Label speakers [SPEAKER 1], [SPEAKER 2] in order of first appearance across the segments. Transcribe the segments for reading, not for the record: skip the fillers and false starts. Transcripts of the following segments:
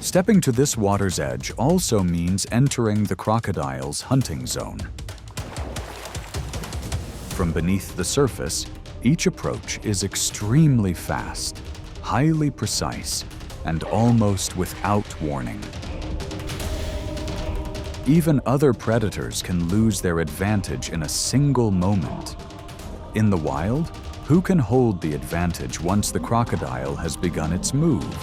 [SPEAKER 1] Stepping to this water's edge also means entering the crocodile's hunting zone. From beneath the surface, each approach is extremely fast, highly precise, and almost without warning. Even other predators can lose their advantage in a single moment. In the wild, who can hold the advantage once the crocodile has begun its move?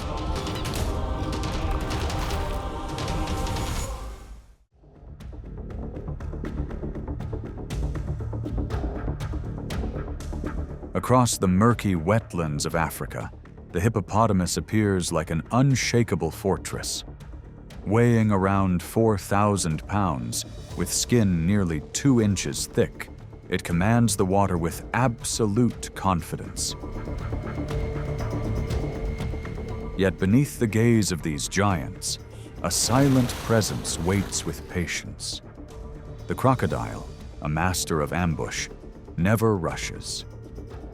[SPEAKER 1] Across the murky wetlands of Africa, the hippopotamus appears like an unshakable fortress. Weighing around 4,000 pounds, with skin nearly 2 inches thick, it commands the water with absolute confidence. Yet beneath the gaze of these giants, a silent presence waits with patience. The crocodile, a master of ambush, never rushes.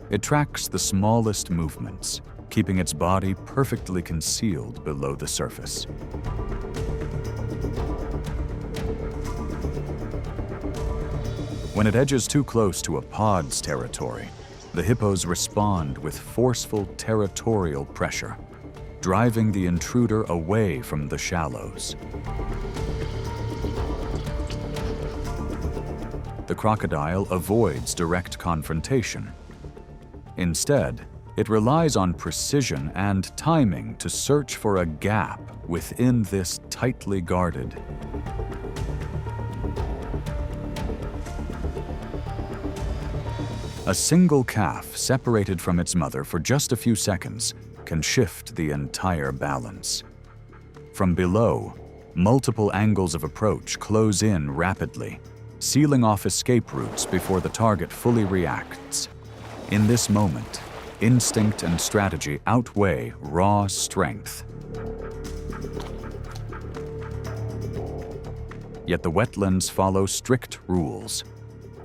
[SPEAKER 1] It tracks the smallest movements, keeping its body perfectly concealed below the surface. When it edges too close to a pod's territory, the hippos respond with forceful territorial pressure, driving the intruder away from the shallows. The crocodile avoids direct confrontation. Instead, it relies on precision and timing to search for a gap within this tightly guarded. A single calf separated from its mother for just a few seconds can shift the entire balance. From below, multiple angles of approach close in rapidly, sealing off escape routes before the target fully reacts. In this moment, instinct and strategy outweigh raw strength. Yet the wetlands follow strict rules.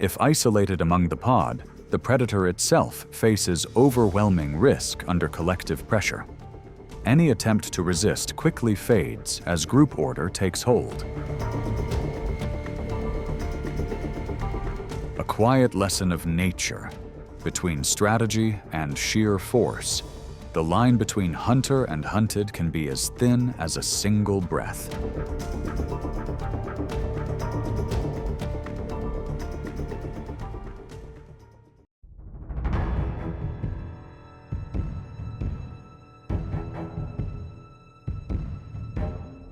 [SPEAKER 1] If isolated among the pod, the predator itself faces overwhelming risk under collective pressure. Any attempt to resist quickly fades as group order takes hold. A quiet lesson of nature. Between strategy and sheer force, the line between hunter and hunted can be as thin as a single breath.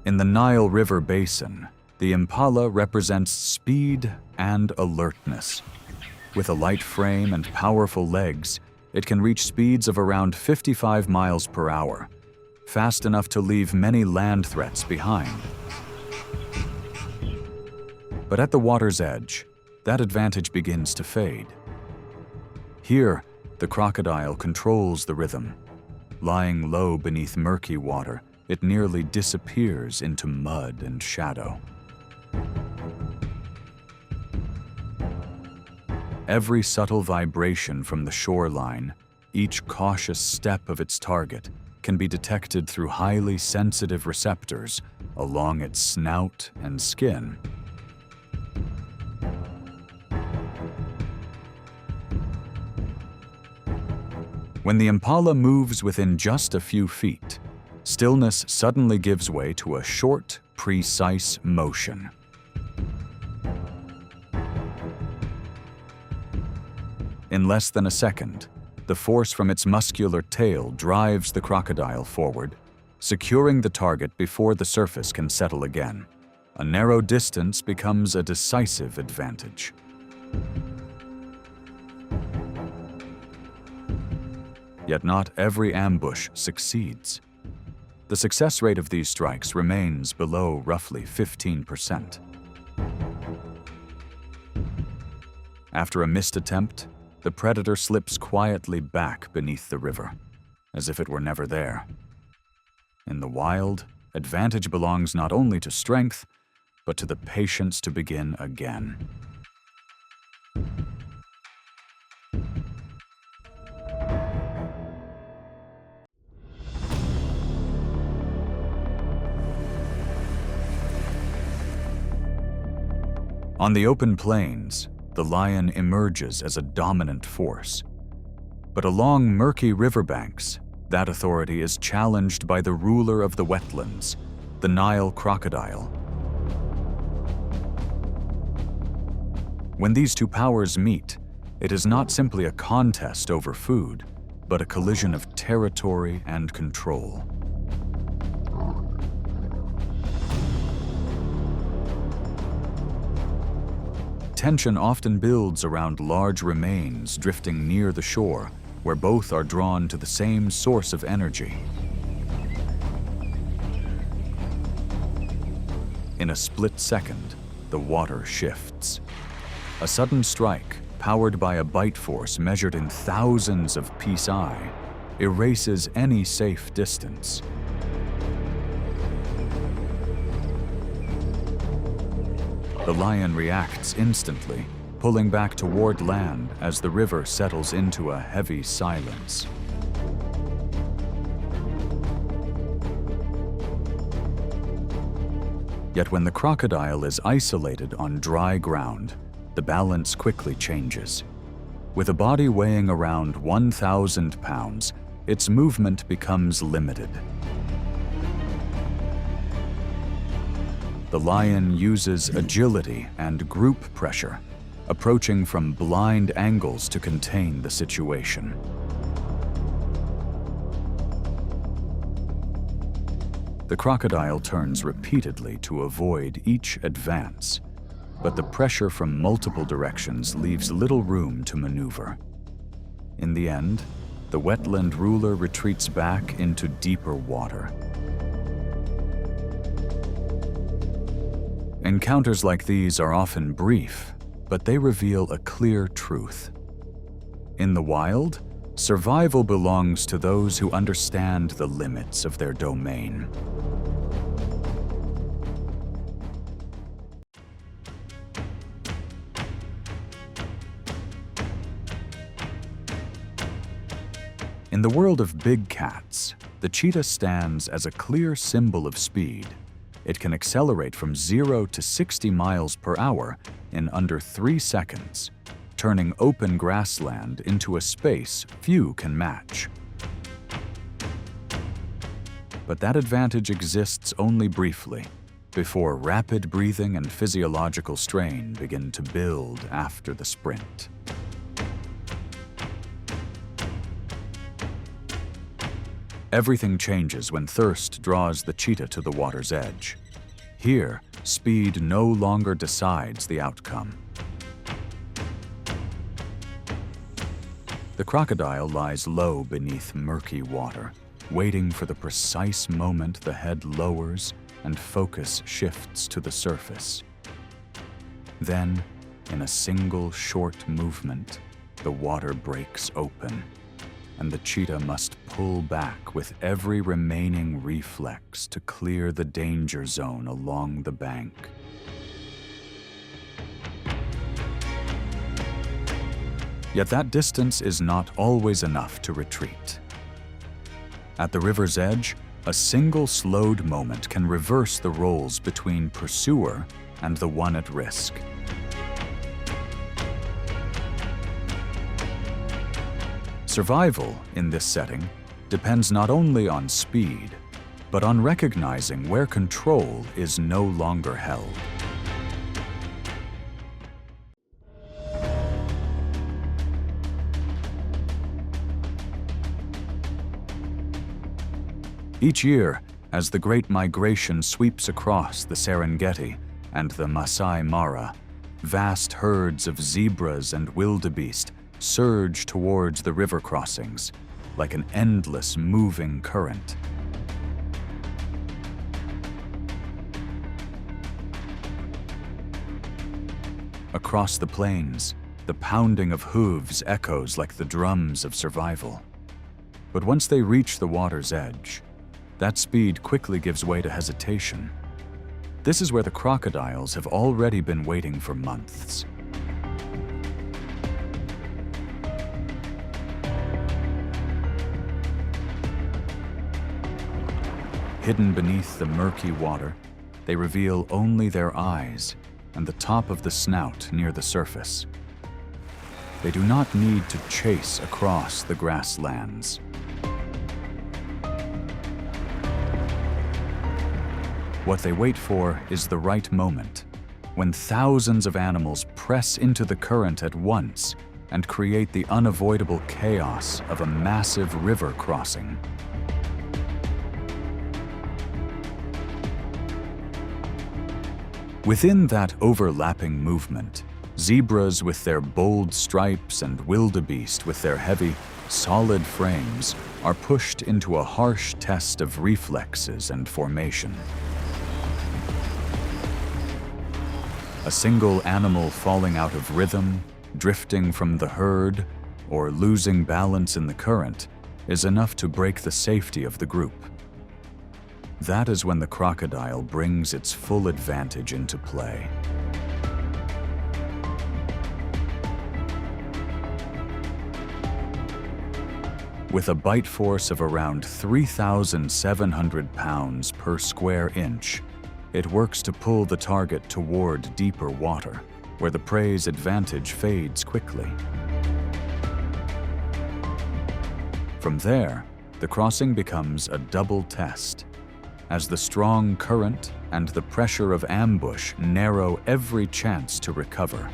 [SPEAKER 1] In the Nile River basin, the Impala represents speed and alertness. With a light frame and powerful legs, it can reach speeds of around 55 miles per hour, fast enough to leave many land threats behind. But at the water's edge, that advantage begins to fade. Here, the crocodile controls the rhythm. Lying low beneath murky water, it nearly disappears into mud and shadow. Every subtle vibration from the shoreline, each cautious step of its target, can be detected through highly sensitive receptors along its snout and skin. When the Impala moves within just a few feet, stillness suddenly gives way to a short, precise motion. In less than a second, the force from its muscular tail drives the crocodile forward, securing the target before the surface can settle again. A narrow distance becomes a decisive advantage. Yet not every ambush succeeds. The success rate of these strikes remains below roughly 15%. After a missed attempt, the predator slips quietly back beneath the river, as if it were never there. In the wild, advantage belongs not only to strength, but to the patience to begin again. On the open plains, the lion emerges as a dominant force. But along murky riverbanks, that authority is challenged by the ruler of the wetlands, the Nile crocodile. When these two powers meet, it is not simply a contest over food, but a collision of territory and control. Tension often builds around large remains drifting near the shore, where both are drawn to the same source of energy. In a split second, the water shifts. A sudden strike, powered by a bite force measured in thousands of psi, erases any safe distance. The lion reacts instantly, pulling back toward land as the river settles into a heavy silence. Yet when the crocodile is isolated on dry ground, the balance quickly changes. With a body weighing around 1,000 pounds, its movement becomes limited. The lion uses agility and group pressure, approaching from blind angles to contain the situation. The crocodile turns repeatedly to avoid each advance, but the pressure from multiple directions leaves little room to maneuver. In the end, the wetland ruler retreats back into deeper water. Encounters like these are often brief, but they reveal a clear truth. In the wild, survival belongs to those who understand the limits of their domain. In the world of big cats, the cheetah stands as a clear symbol of speed. It can accelerate from 0 to 60 miles per hour in under 3 seconds, turning open grassland into a space few can match. But that advantage exists only briefly, before rapid breathing and physiological strain begin to build after the sprint. Everything changes when thirst draws the cheetah to the water's edge. Here, speed no longer decides the outcome. The crocodile lies low beneath murky water, waiting for the precise moment the head lowers and focus shifts to the surface. Then, in a single short movement, the water breaks open, and the cheetah must pull back with every remaining reflex to clear the danger zone along the bank. Yet that distance is not always enough to retreat. At the river's edge, a single slowed moment can reverse the roles between pursuer and the one at risk. Survival in this setting depends not only on speed, but on recognizing where control is no longer held. Each year, as the Great Migration sweeps across the Serengeti and the Masai Mara, vast herds of zebras and wildebeest surge towards the river crossings, like an endless moving current. Across the plains, the pounding of hooves echoes like the drums of survival. But once they reach the water's edge, that speed quickly gives way to hesitation. This is where the crocodiles have already been waiting for months. Hidden beneath the murky water, they reveal only their eyes, and the top of the snout near the surface. They do not need to chase across the grasslands. What they wait for is the right moment, when thousands of animals press into the current at once and create the unavoidable chaos of a massive river crossing. Within that overlapping movement, zebras with their bold stripes and wildebeest with their heavy, solid frames are pushed into a harsh test of reflexes and formation. A single animal falling out of rhythm, drifting from the herd, or losing balance in the current is enough to break the safety of the group. That is when the crocodile brings its full advantage into play. With a bite force of around 3,700 pounds per square inch, it works to pull the target toward deeper water, where the prey's advantage fades quickly. From there, the crossing becomes a double test, as the strong current and the pressure of ambush narrow every chance to recover.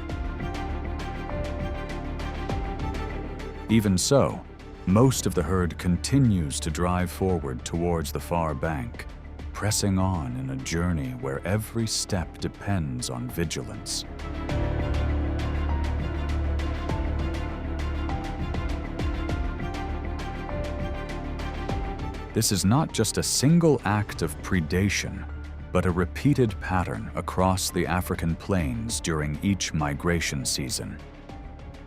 [SPEAKER 1] Even so, most of the herd continues to drive forward towards the far bank, pressing on in a journey where every step depends on vigilance. This is not just a single act of predation, but a repeated pattern across the African plains during each migration season.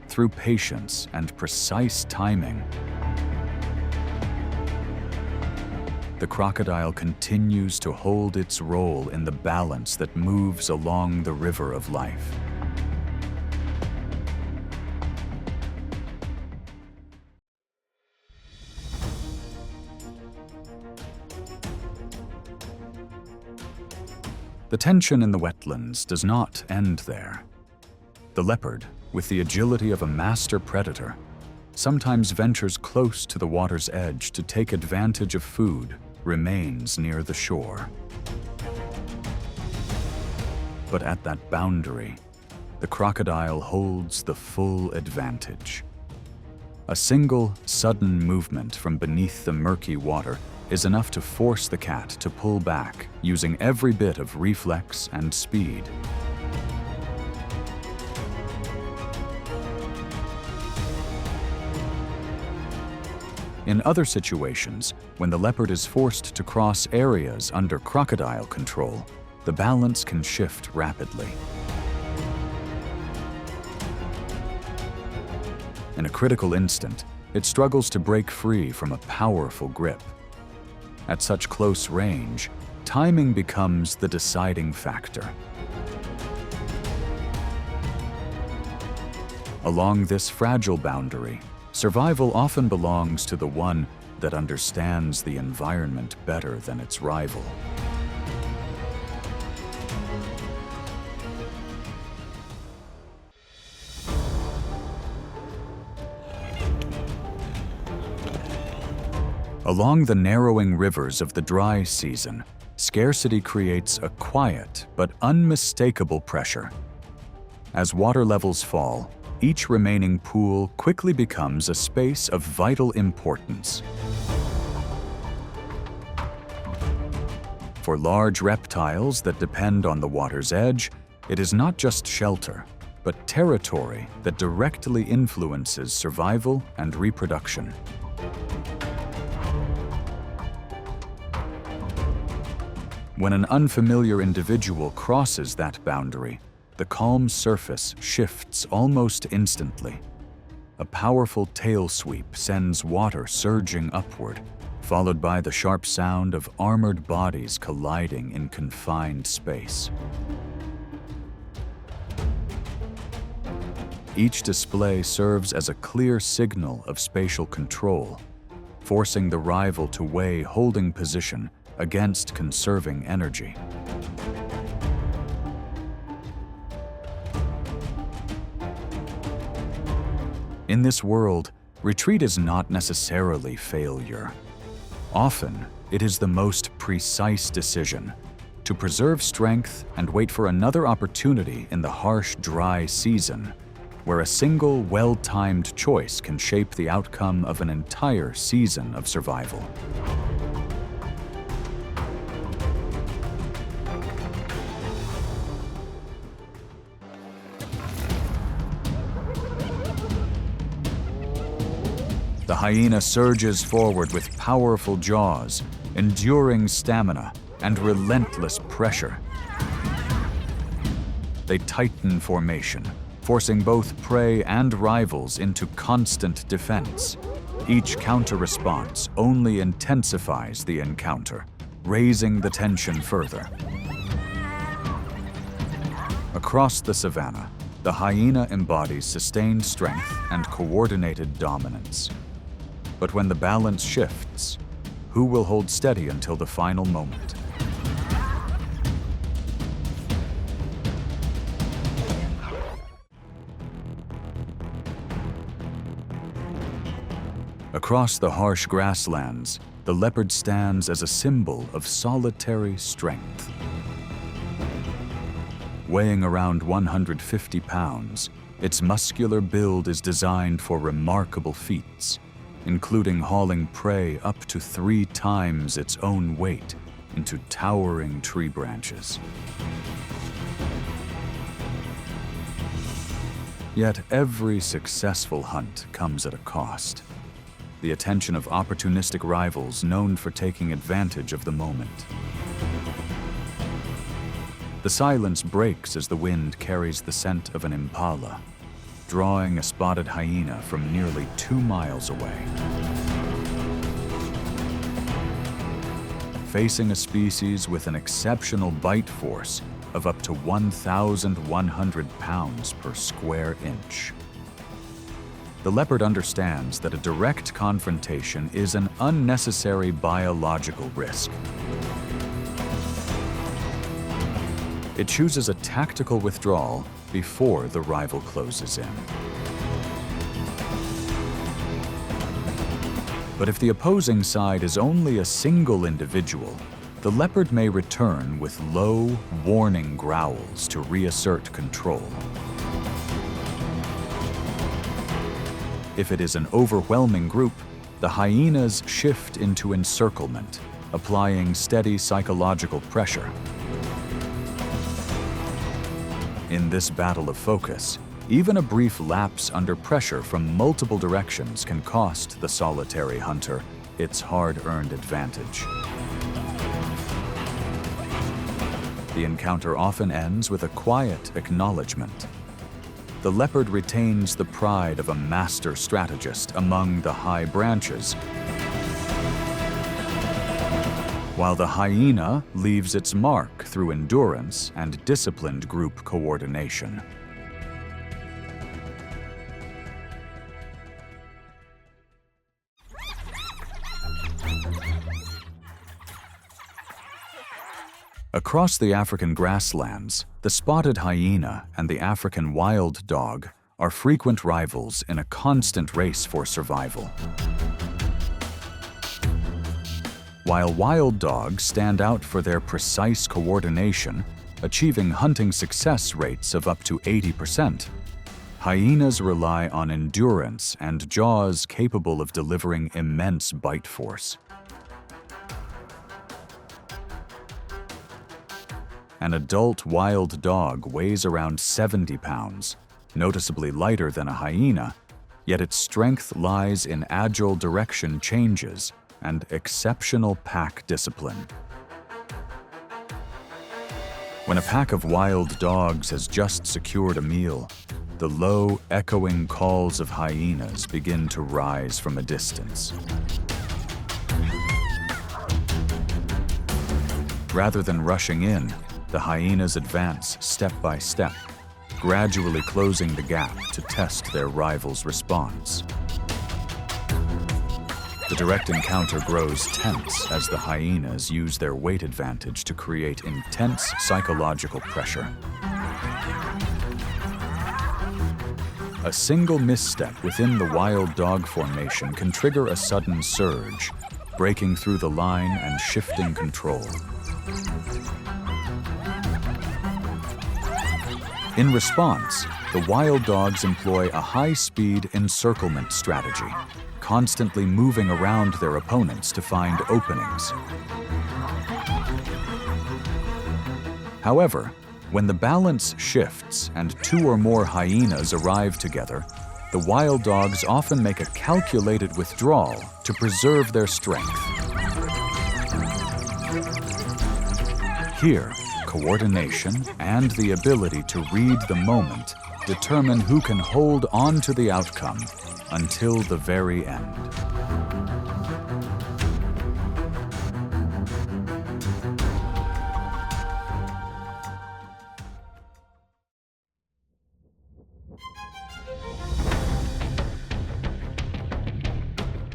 [SPEAKER 1] Through patience and precise timing, the crocodile continues to hold its role in the balance that moves along the river of life. The tension in the wetlands does not end there. The leopard, with the agility of a master predator, sometimes ventures close to the water's edge to take advantage of food, remains near the shore. But at that boundary, the crocodile holds the full advantage. A single, sudden movement from beneath the murky water is enough to force the cat to pull back, using every bit of reflex and speed. In other situations, when the leopard is forced to cross areas under crocodile control, the balance can shift rapidly. In a critical instant, it struggles to break free from a powerful grip. At such close range, timing becomes the deciding factor. Along this fragile boundary, survival often belongs to the one that understands the environment better than its rival. Along the narrowing rivers of the dry season, scarcity creates a quiet but unmistakable pressure. As water levels fall, each remaining pool quickly becomes a space of vital importance. For large reptiles that depend on the water's edge, it is not just shelter, but territory that directly influences survival and reproduction. When an unfamiliar individual crosses that boundary, the calm surface shifts almost instantly. A powerful tail sweep sends water surging upward, followed by the sharp sound of armored bodies colliding in confined space. Each display serves as a clear signal of spatial control, forcing the rival to weigh holding position against conserving energy. In this world, retreat is not necessarily failure. Often, it is the most precise decision to preserve strength and wait for another opportunity in the harsh, dry season, where a single, well-timed choice can shape the outcome of an entire season of survival. The hyena surges forward with powerful jaws, enduring stamina, and relentless pressure. They tighten formation, forcing both prey and rivals into constant defense. Each counter-response only intensifies the encounter, raising the tension further. Across the savannah, the hyena embodies sustained strength and coordinated dominance. But when the balance shifts, who will hold steady until the final moment? Across the harsh grasslands, the leopard stands as a symbol of solitary strength. Weighing around 150 pounds, its muscular build is designed for remarkable feats, including hauling prey up to 3 times its own weight into towering tree branches. Yet every successful hunt comes at a cost: the attention of opportunistic rivals known for taking advantage of the moment. The silence breaks as the wind carries the scent of an impala, drawing a spotted hyena from nearly 2 miles away. Facing a species with an exceptional bite force of up to 1,100 pounds per square inch. The leopard understands that a direct confrontation is an unnecessary biological risk. It chooses a tactical withdrawal before the rival closes in. But if the opposing side is only a single individual, the leopard may return with low, warning growls to reassert control. If it is an overwhelming group, the hyenas shift into encirclement, applying steady psychological pressure. In this battle of focus, even a brief lapse under pressure from multiple directions can cost the solitary hunter its hard-earned advantage. The encounter often ends with a quiet acknowledgement. The leopard retains the pride of a master strategist among the high branches, while the hyena leaves its mark through endurance and disciplined group coordination. Across the African grasslands, the spotted hyena and the African wild dog are frequent rivals in a constant race for survival. While wild dogs stand out for their precise coordination, achieving hunting success rates of up to 80%, hyenas rely on endurance and jaws capable of delivering immense bite force. An adult wild dog weighs around 70 pounds, noticeably lighter than a hyena, yet its strength lies in agile direction changes and exceptional pack discipline. When a pack of wild dogs has just secured a meal, the low, echoing calls of hyenas begin to rise from a distance. Rather than rushing in, the hyenas advance step by step, gradually closing the gap to test their rivals' response. The direct encounter grows tense as the hyenas use their weight advantage to create intense psychological pressure. A single misstep within the wild dog formation can trigger a sudden surge, breaking through the line and shifting control. In response, the wild dogs employ a high-speed encirclement strategy, constantly moving around their opponents to find openings. However, when the balance shifts and two or more hyenas arrive together, the wild dogs often make a calculated withdrawal to preserve their strength. Here, coordination and the ability to read the moment determine who can hold on to the outcome until the very end.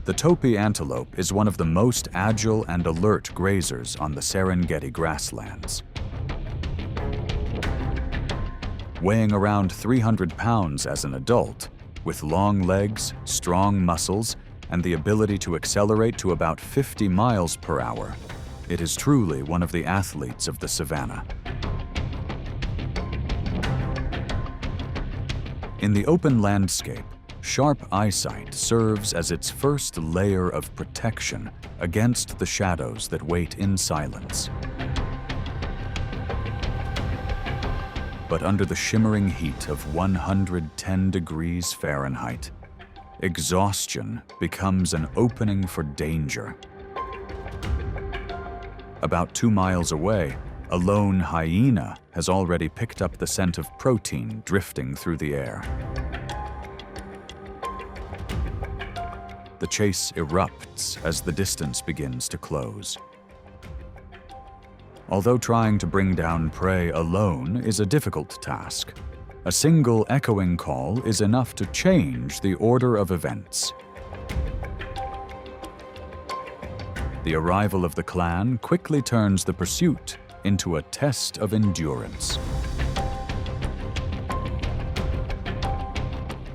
[SPEAKER 1] The Topi antelope is one of the most agile and alert grazers on the Serengeti grasslands. Weighing around 300 pounds as an adult, with long legs, strong muscles, and the ability to accelerate to about 50 miles per hour, it is truly one of the athletes of the savannah. In the open landscape, sharp eyesight serves as its first layer of protection against the shadows that wait in silence. But under the shimmering heat of 110 degrees Fahrenheit, exhaustion becomes an opening for danger. About 2 miles away, a lone hyena has already picked up the scent of protein drifting through the air. The chase erupts as the distance begins to close. Although trying to bring down prey alone is a difficult task, a single echoing call is enough to change the order of events. The arrival of the clan quickly turns the pursuit into a test of endurance.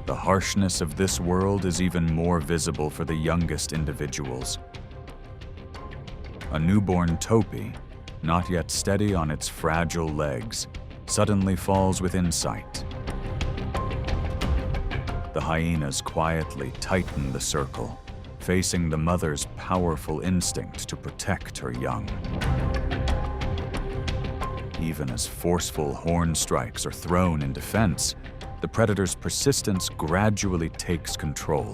[SPEAKER 1] The harshness of this world is even more visible for the youngest individuals. A newborn topi, not yet steady on its fragile legs, suddenly falls within sight. The hyenas quietly tighten the circle, facing the mother's powerful instinct to protect her young. Even as forceful horn strikes are thrown in defense, the predator's persistence gradually takes control.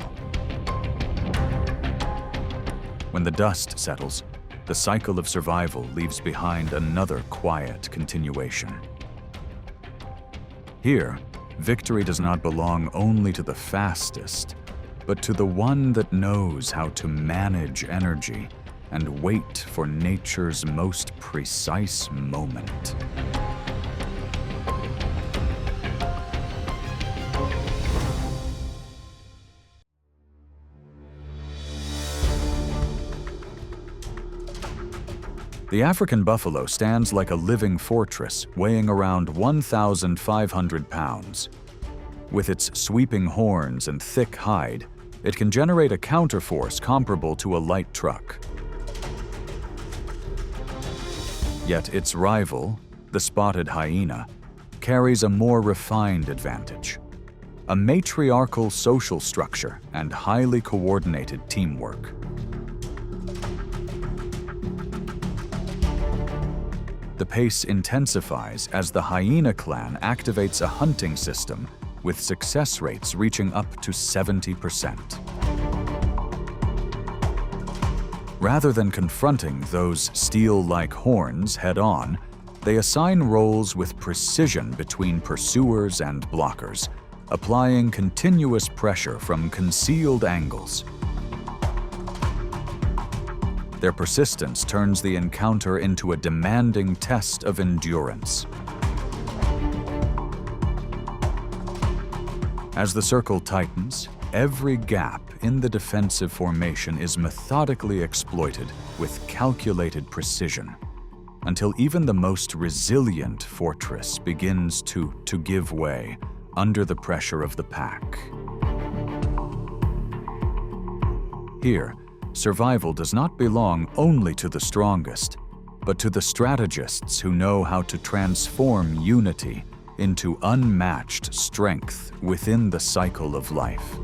[SPEAKER 1] When the dust settles, the cycle of survival leaves behind another quiet continuation. Here, victory does not belong only to the fastest, but to the one that knows how to manage energy and wait for nature's most precise moment. The African buffalo stands like a living fortress, weighing around 1,500 pounds. With its sweeping horns and thick hide, it can generate a counterforce comparable to a light truck. Yet its rival, the spotted hyena, carries a more refined advantage: a matriarchal social structure and highly coordinated teamwork. The pace intensifies as the hyena clan activates a hunting system with success rates reaching up to 70%. Rather than confronting those steel-like horns head-on, they assign roles with precision between pursuers and blockers, applying continuous pressure from concealed angles. Their persistence turns the encounter into a demanding test of endurance. As the circle tightens, every gap in the defensive formation is methodically exploited with calculated precision, until even the most resilient fortress begins to give way under the pressure of the pack. Here, survival does not belong only to the strongest, but to the strategists who know how to transform unity into unmatched strength within the cycle of life.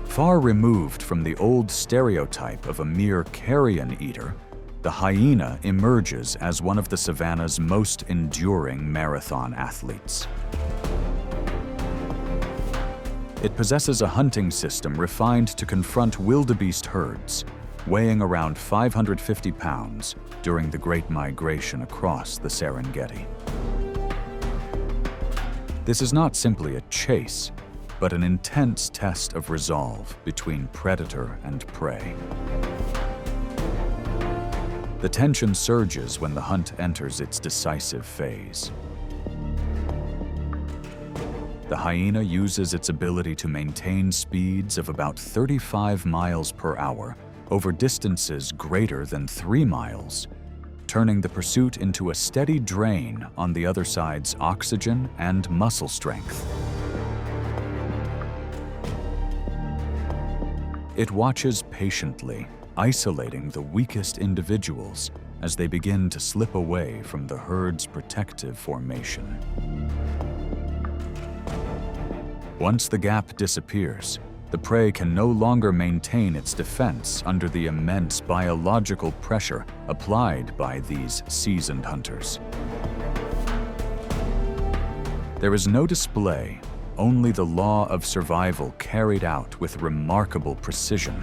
[SPEAKER 1] Far removed from the old stereotype of a mere carrion eater, the hyena emerges as one of the savannah's most enduring marathon athletes. It possesses a hunting system refined to confront wildebeest herds, weighing around 550 pounds during the Great Migration across the Serengeti. This is not simply a chase, but an intense test of resolve between predator and prey. The tension surges when the hunt enters its decisive phase. The hyena uses its ability to maintain speeds of about 35 miles per hour over distances greater than 3 miles, turning the pursuit into a steady drain on the other side's oxygen and muscle strength. It watches patiently, isolating the weakest individuals as they begin to slip away from the herd's protective formation. Once the gap disappears, the prey can no longer maintain its defense under the immense biological pressure applied by these seasoned hunters. There is no display, only the law of survival carried out with remarkable precision.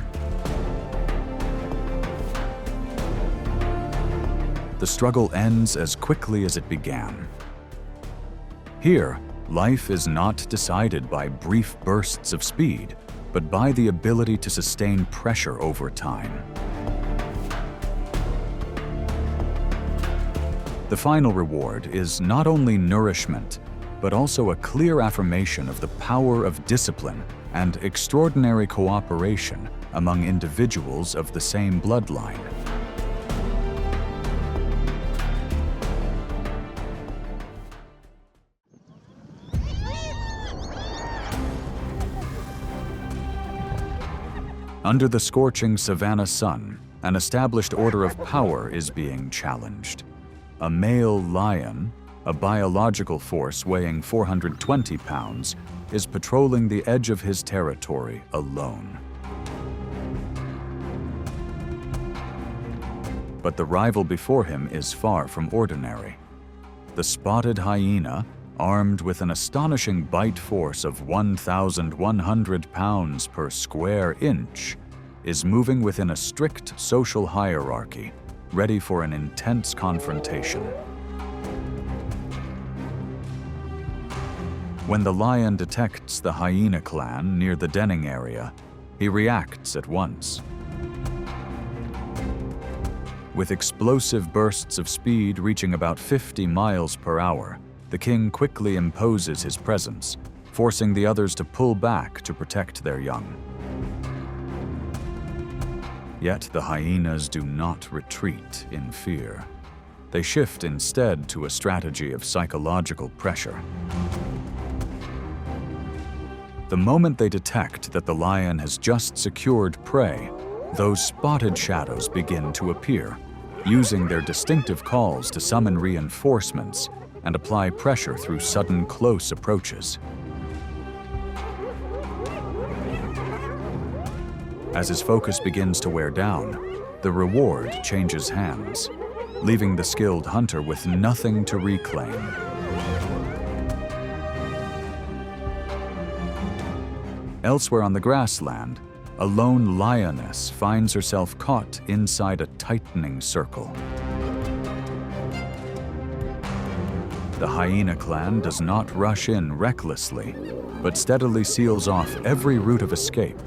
[SPEAKER 1] The struggle ends as quickly as it began. Here, life is not decided by brief bursts of speed, but by the ability to sustain pressure over time. The final reward is not only nourishment, but also a clear affirmation of the power of discipline and extraordinary cooperation among individuals of the same bloodline. Under the scorching savannah sun, an established order of power is being challenged. A male lion, a biological force weighing 420 pounds, is patrolling the edge of his territory alone. But the rival before him is far from ordinary. The spotted hyena, armed with an astonishing bite force of 1,100 pounds per square inch, is moving within a strict social hierarchy, ready for an intense confrontation. When the lion detects the hyena clan near the denning area, he reacts at once. With explosive bursts of speed reaching about 50 miles per hour, the king quickly imposes his presence, forcing the others to pull back to protect their young. Yet the hyenas do not retreat in fear. They shift instead to a strategy of psychological pressure. The moment they detect that the lion has just secured prey, those spotted shadows begin to appear, using their distinctive calls to summon reinforcements and apply pressure through sudden close approaches. As his focus begins to wear down, the reward changes hands, leaving the skilled hunter with nothing to reclaim. Elsewhere on the grassland, a lone lioness finds herself caught inside a tightening circle. The hyena clan does not rush in recklessly, but steadily seals off every route of escape,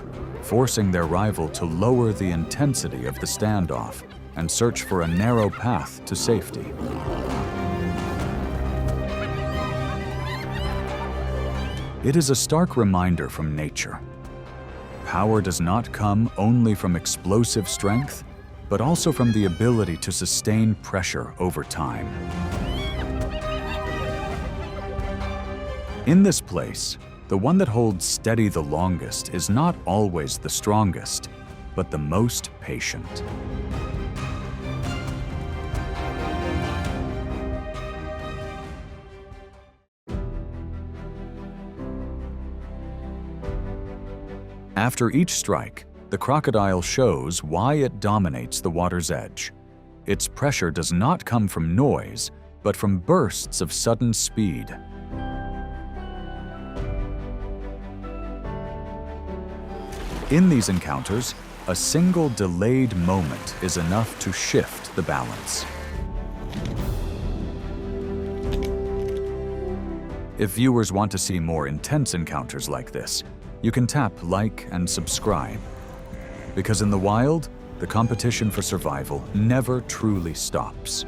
[SPEAKER 1] forcing their rival to lower the intensity of the standoff and search for a narrow path to safety. It is a stark reminder from nature. power does not come only from explosive strength, but also from the ability to sustain pressure over time. In this place, the one that holds steady the longest is not always the strongest, but the most patient. After each strike, the crocodile shows why it dominates the water's edge. Its pressure does not come from noise, but from bursts of sudden speed. In these encounters, a single delayed moment is enough to shift the balance. If viewers want to see more intense encounters like this, you can tap like and subscribe. Because in the wild, the competition for survival never truly stops.